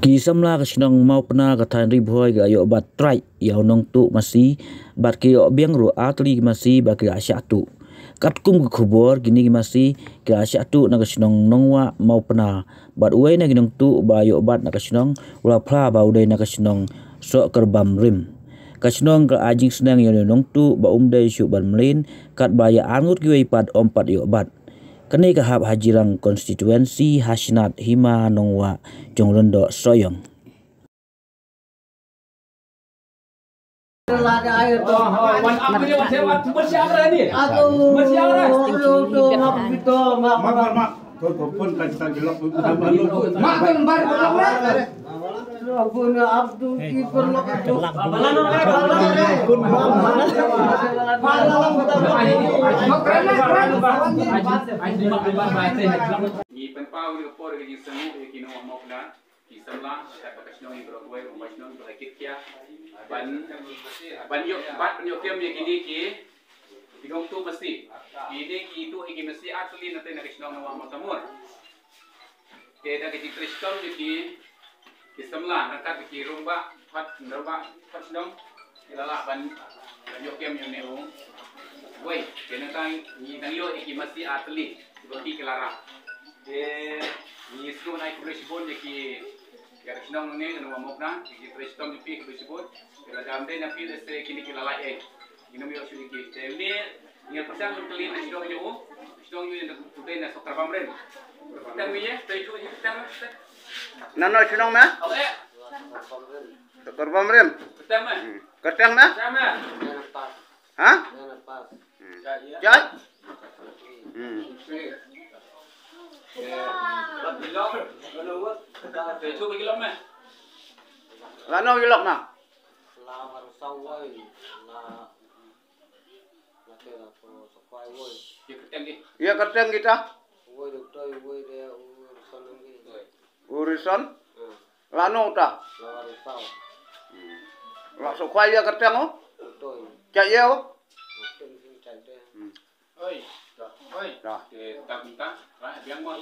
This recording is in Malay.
Kisamla kasinong mau pena katan riboy ga yo bat trai yau nong tu masih bat ki yo biang ru atli masih baki asyatu katkum ke kubor gini masih ke asyatu na kasinong nongwa mau pena bat uai na ginong tu ba yo bat na kasinong ula pla ba udai na kasinong so kerbam rim kasinong ke ajing senang yo nong tu ba umdai syuk ban melin kat baya angut ki pat ompat yo bat kene kahap hajirang konstituensi Hasnat Hima Nongwa Jonglondo Soyong. Tigong tu mesti, ini itu iki mesti atli nanti nak senang nama matamur. Tiada kita Kristen jadi Islamlah, nanti kita rumba, fat senang, ilalah ban yokem yang neung. Woi, kena kan ni tangyo iki mesti atli, seperti kelara. Ni semua naik Kristen jadi ya senang ni nama mapna, iki Kristen jadi Kristen. Kalau dalam dia napi desa kini kelara Ini mio sedikit. Ini pertama kali nasi dong yo yang today nasi kerbau meren. Kita punya, tujuh kita. Nano sinong ma? Kerbau meren. Pertama. Kertang ma? Pertama. Hah? Jai? Tujuh kilo ma? Lano ilok ma? Ya kertang kita. Urisan. Lano ta. Lak sokwai ya kertang oh. Cak ya oh. Oi, dah. Tak minta, biang mau.